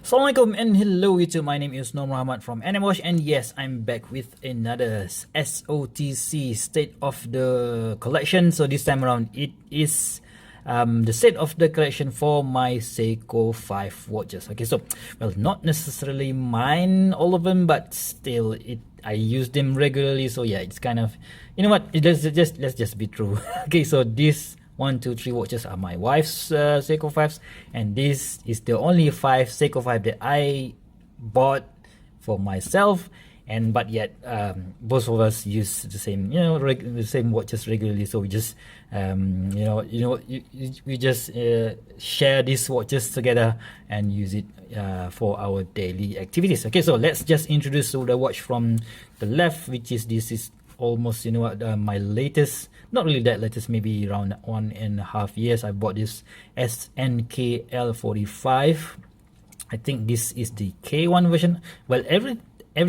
Assalamualaikum and hello YouTube, my name is Nur Muhammad from NMWatch, and yes, I'm back with another SOTC state of the collection. So this time around it is the state of the collection for my Seiko 5 watches. Okay, so well, not necessarily mine all of them, but still I use them regularly, so yeah, it's kind of, you know what, let's just be true. Okay, so this 1, 2, 3 watches are my wife's Seiko 5s, and this is the only 5 Seiko 5 that I bought for myself. And but yet both of us use the same, the same watches regularly, so we just we just share these watches together and use it for our daily activities. Okay, so let's just introduce the watch from the left, which is this is almost my latest, not really that latest, maybe around 1.5 years. I bought this SNKL45. I think this is the K1 version. Well, every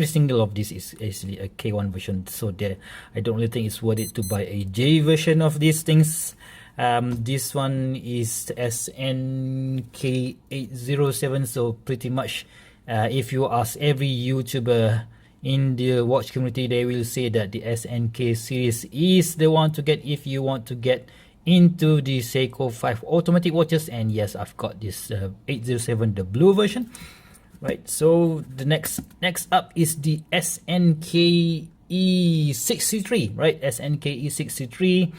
single of this is actually a K1 version, so there I don't really think it's worth it to buy a J version of these things. This one is SNK807, so pretty much if you ask every YouTuber in the watch community, they will say that the SNK series is the one to get if you want to get into the Seiko 5 automatic watches. And yes, I've got this 807, the blue version, right? So the next up is the SNKE63, right? SNKE63,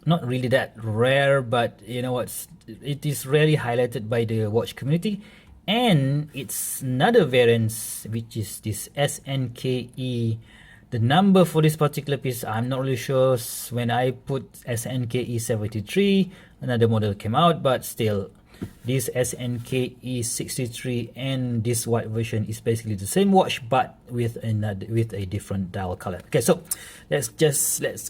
not really that rare, but you know what, it is rarely highlighted by the watch community. And it's another variant, which is this SNKE. The number for this particular piece, I'm not really sure. When I put SNKE73, another model came out, but still, this SNKE63 and this white version is basically the same watch, but with a different dial color. Okay, so let's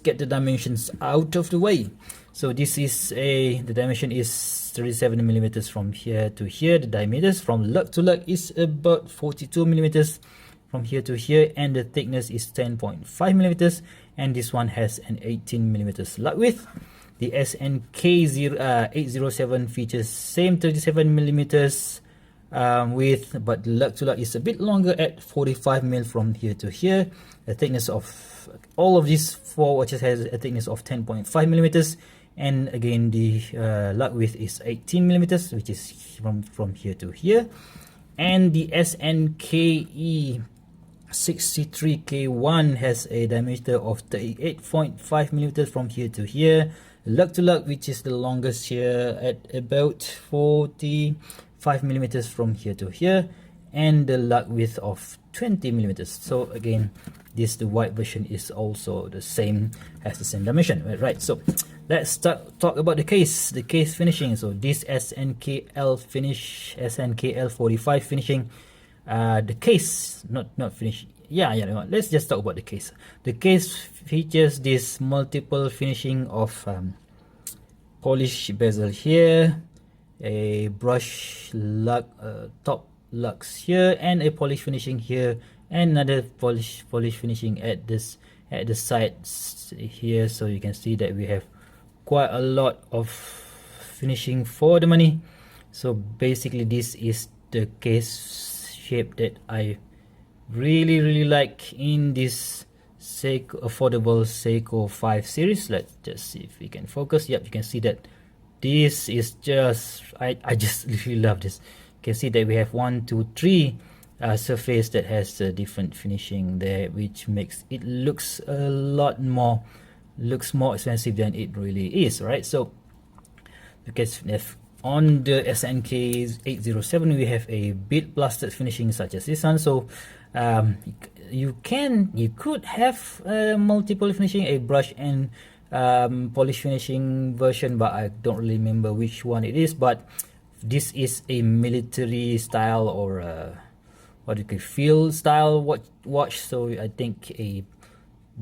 get the dimensions out of the way. So this is the dimension is 37 millimeters from here to here. The diameters from lug to lug is about 42 millimeters from here to here, and the thickness is 10.5 millimeters. And this one has an 18 millimeters lug width. The SNK807 features same 37 millimeters width, but lug to lug is a bit longer at 45 mil from here to here. The thickness of all of these 4 watches has a thickness of 10.5 millimeters. And again, the lug width is 18 millimeters, which is from here to here. And the SNKE63K1 has a diameter of 38.5 millimeters from here to here. Lug to lug, which is the longest here, at about 45 millimeters from here to here, and the lug width of 20 millimeters. So again, the white version is also the same, has the same dimension, right? So let's talk about the case finishing. So this SNKL finish, SNKL45 finishing. The case not finished. Let's just talk about the case. The case features this multiple finishing of polish bezel here, a brush lug, top lugs here, and a polish finishing here, and another polish finishing at the sides here. So you can see that we have quite a lot of finishing for the money. So basically, this is the case shape that I really like in this Seiko affordable Seiko 5 series. Let's just see if we can focus. Yep, you can see that this is just, I just really love this. You can see that we have 1, 2, 3 surface that has a different finishing there, which makes it looks more expensive than it really is, right? So because if on the SNK807 we have a bit blasted finishing such as this one, so you could have multiple finishing, a brush and polish finishing version, but I don't really remember which one it is. But this is a military style, or what you could field style watch, so I think a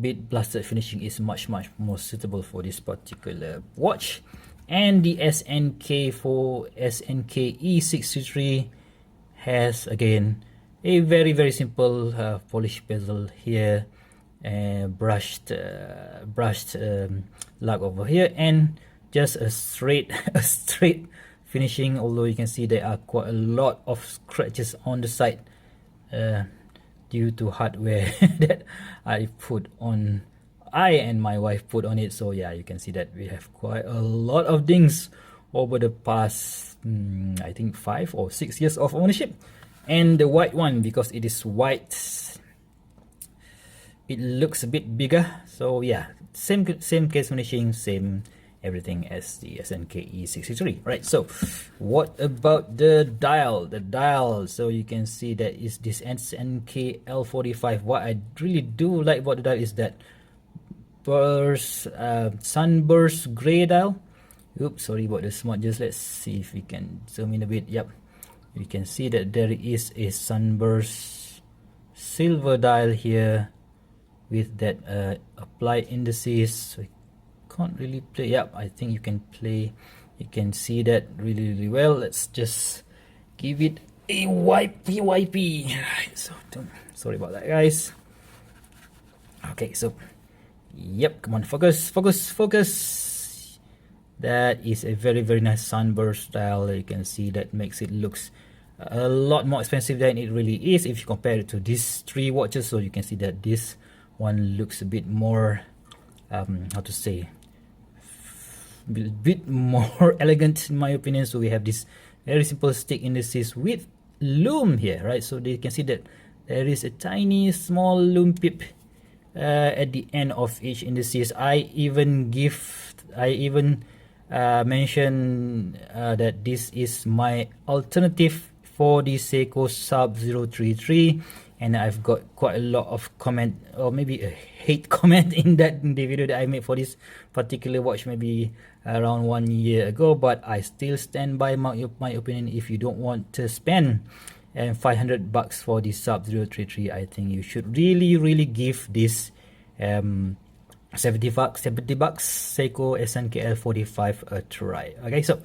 bit blasted finishing is much more suitable for this particular watch. And the SNKE63 has again a very simple polish bezel here, brushed lug over here, and just a straight finishing, although you can see there are quite a lot of scratches on the side due to hardware that I and my wife put on it. So yeah, you can see that we have quite a lot of dings over the past I think 5 or 6 years of ownership. And the white one, because it is white, it looks a bit bigger. So yeah, same case finishing, same everything as the SNKE63. Right, so what about the dial? So you can see that is this SNKL45. What I really do like about the dial is that sunburst gray dial. Oops, sorry about the smudges. Let's see if we can zoom in a bit. Yep, you can see that there is a sunburst silver dial here with that applied indices. So can't really play. Yep, I think you can play. You can see that really well. Let's just give it a wipey. Right, so sorry about that, guys. Okay, so yep, come on, focus. That is a very nice sunburst style. You can see that makes it looks a lot more expensive than it really is if you compare it to these 3 watches. So you can see that this one looks a bit more how to say, a bit more elegant in my opinion. So we have this very simple stick indices with lume here, right? So you can see that there is a tiny small lume pip at the end of each indices. I even mention that this is my alternative for the Seiko Sub 033, and I've got quite a lot of comment, or maybe a hate comment in the video that I made for this particular watch, maybe around 1 year ago. But I still stand by my opinion. If you don't want to spend $500 for the Sub 033, I think you should really give this $70 Seiko SNKL45 a try. Okay, so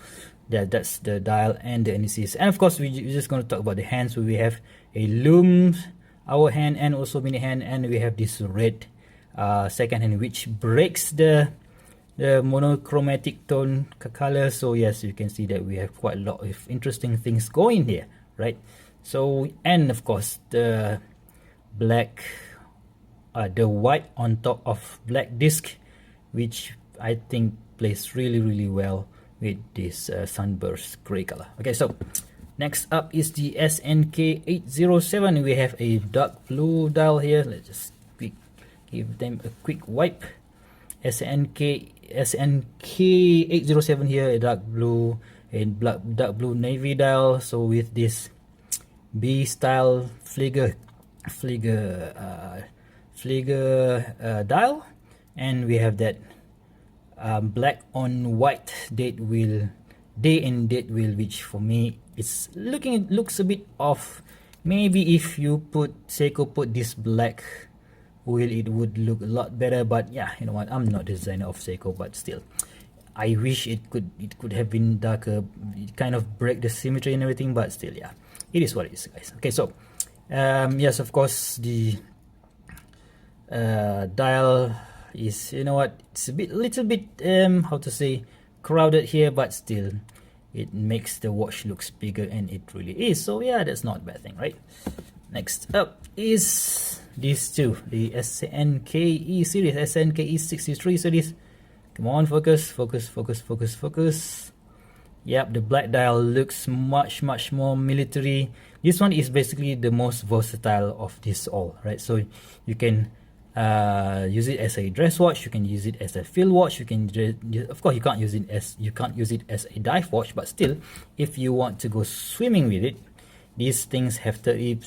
that's the dial and the indices. And of course, we're just going to talk about the hands. So we have a lume hour hand and also minute hand, and we have this red second hand, which breaks the monochromatic tone color. So yes, you can see that we have quite a lot of interesting things going here, right? So, and of course the black the white on top of black disc, which I think plays really well with this sunburst gray color. Okay, so next up is the SNK807. We have a dark blue dial here. Let's just give them a quick wipe. SNK807 here, a dark blue and dark blue navy dial. So with this B style flicker dial, and we have that black on white day and date wheel, which for me it looks a bit off. Maybe if you Seiko put this black wheel, it would look a lot better. But yeah, you know what, I'm not the designer of Seiko, but still I wish it could have been darker. It kind of break the symmetry and everything, but still, yeah, it is what it is, guys. Okay, so yes, of course the dial is, you know what, it's a little bit how to say, crowded here, but still it makes the watch looks bigger, and it really is. So yeah, that's not a bad thing, right? Next up is these two, the SNKE series, SNKE63 series. Come on, focus. Yep, the black dial looks much more military. This one is basically the most versatile of this all, right? So you can use it as a dress watch, you can use it as a field watch, you can, of course you can't use it as a dive watch, but still, if you want to go swimming with it, these things have 30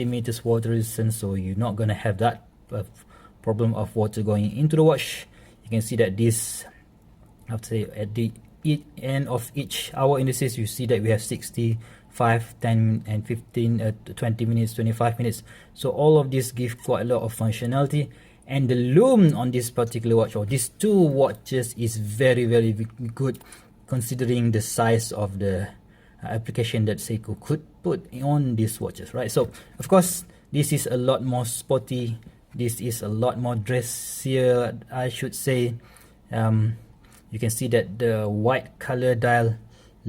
meters water resistance, so you're not gonna have that problem of water going into the watch. You can see that this, I have to say, at the end of each hour indices, you see that we have 65, 10 and 15, 20 minutes, 25 minutes. So all of this give quite a lot of functionality, and the lume on this particular watch, or these two watches, is very good considering the size of the application that Seiko could put on these watches, right? So of course this is a lot more sporty, this is a lot more dressier, I should say. You can see that the white color dial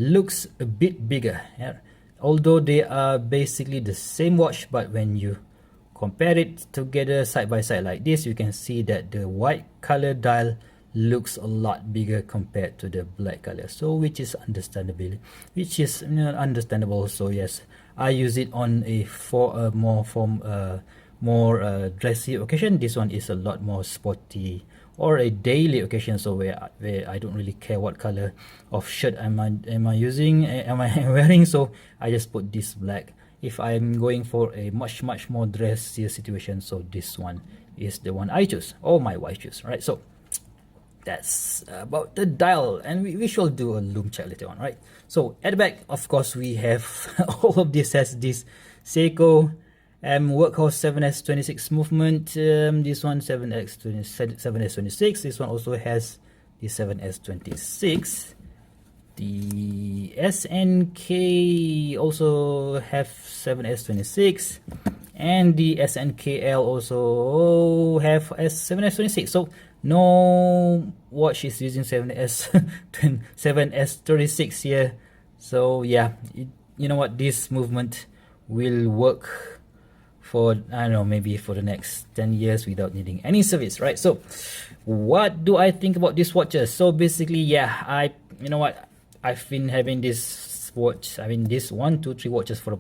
looks a bit bigger. Yeah? Although they are basically the same watch, but when you compare it together side by side like this, you can see that the white color dial looks a lot bigger compared to the black color, so which is understandable, so yes, I use it on a more dressy occasion. This one is a lot more sporty or a daily occasion, so where I don't really care what color of shirt am I wearing, so I just put this black. If I'm going for a much more dressier situation, so this one is the one I choose, or my wife choose, right? So that's about the dial, and we shall do a loom check later on, right? So at the back, of course, we have all of this has this Seiko workhorse 7S26 movement. This one 7S26. This one also has the 7S26. The SNK also have 7S26, and the SNKL also have S7S26. So no watch is using 7S36 here. So yeah, you know what, this movement will work for, I don't know, maybe for the next 10 years without needing any service, right? So what do I think about these watches? So basically, yeah, you know what, I've been having this watch, this 1, 2, 3 watches for the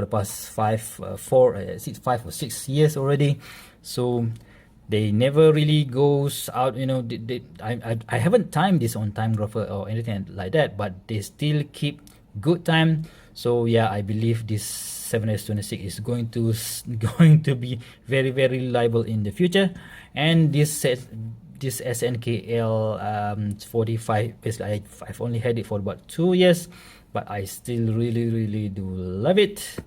past 5 or 6 years already. So they never really goes out, you know. I haven't timed this on time grapher or anything like that, but they still keep good time. So yeah, I believe this 7S26 is going to be very reliable in the future. And this SNKL 45, basically I've only had it for about 2 years, but I still really do love it.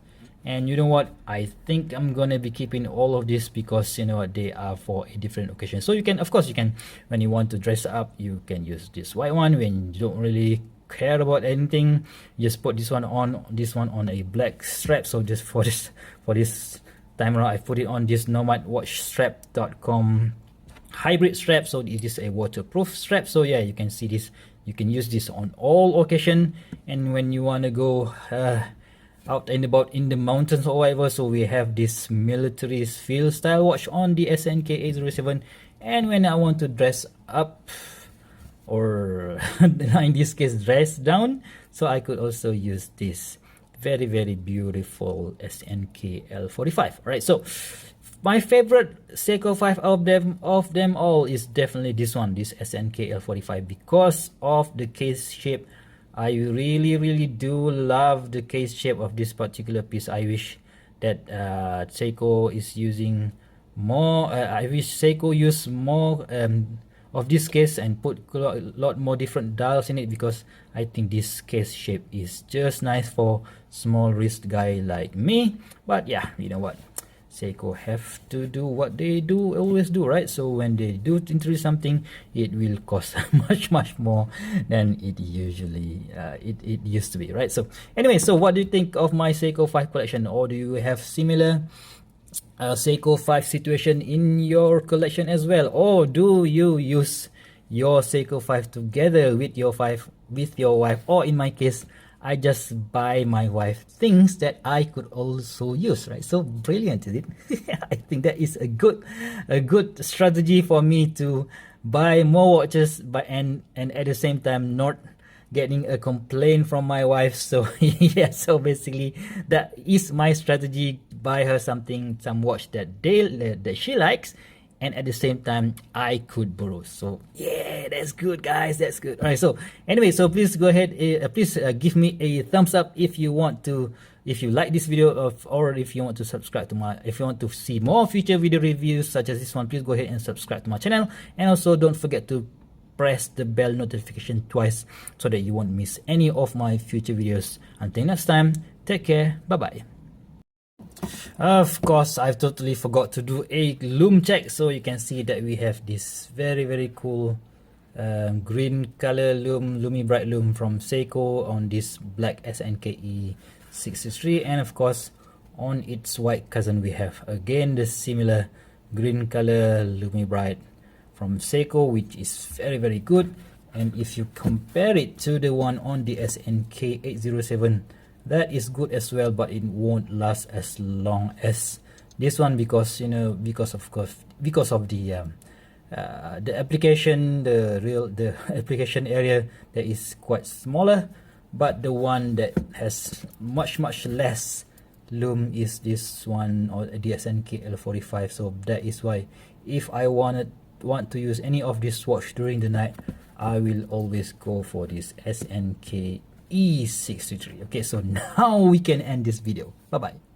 And you know what, I think I'm gonna be keeping all of this because, you know what, they are for a different occasion. So you can, of course, when you want to dress up, you can use this white one. When you don't really care about anything, you just put this one on a black strap. So just for this time around, I put it on this nomadwatchstrap.com hybrid strap. So it is a waterproof strap. So yeah, you can see this, you can use this on all occasion. And when you want to go out and about in the mountains or whatever, so we have this military field style watch on the SNK807. And when I want to dress up, or in this case dress down, so I could also use this very beautiful SNKL45. Right, so my favorite Seiko 5 of them all is definitely this one, this SNKL45, because of the case shape. I really do love the case shape of this particular piece. I wish that Seiko is using more. I wish Seiko use more of this case and put a lot more different dials in it, because I think this case shape is just nice for small wrist guy like me. But yeah, you know what, Seiko have to do what they always do, right? So when they do introduce something, it will cost much more than it usually it used to be, right? So anyway, so what do you think of my Seiko 5 collection, or do you have similar Seiko 5 situation in your collection as well, or do you use your Seiko 5 together with your wife, or in my case, I just buy my wife things that I could also use, right? So brilliant, is it? I think that is a good strategy for me to buy more watches, but and at the same time not getting a complaint from my wife. So yeah, so basically that is my strategy: buy her some watch that she likes, and at the same time I could borrow. So yeah, that's good, guys, that's good. All right, so anyway, so please go ahead, please give me a thumbs up if you like this video, or if you want to subscribe to if you want to see more future video reviews such as this one. Please go ahead and subscribe to my channel, and also don't forget to press the bell notification twice so that you won't miss any of my future videos. Until next time, take care, bye bye. Of course, I've totally forgot to do a loom check. So you can see that we have this very cool green color loomy bright loom from Seiko on this black SNKE63, and of course on its white cousin we have again the similar green color loomy bright from Seiko, which is very good. And if you compare it to the one on the SNK807, that is good as well, but it won't last as long as this one, because because of the application, the application area that is quite smaller. But the one that has much less lume is this one, or the SNKL45. So that is why if I want to use any of this watch during the night, I will always go for this SNKE63. Okay, so now we can end this video. Bye bye.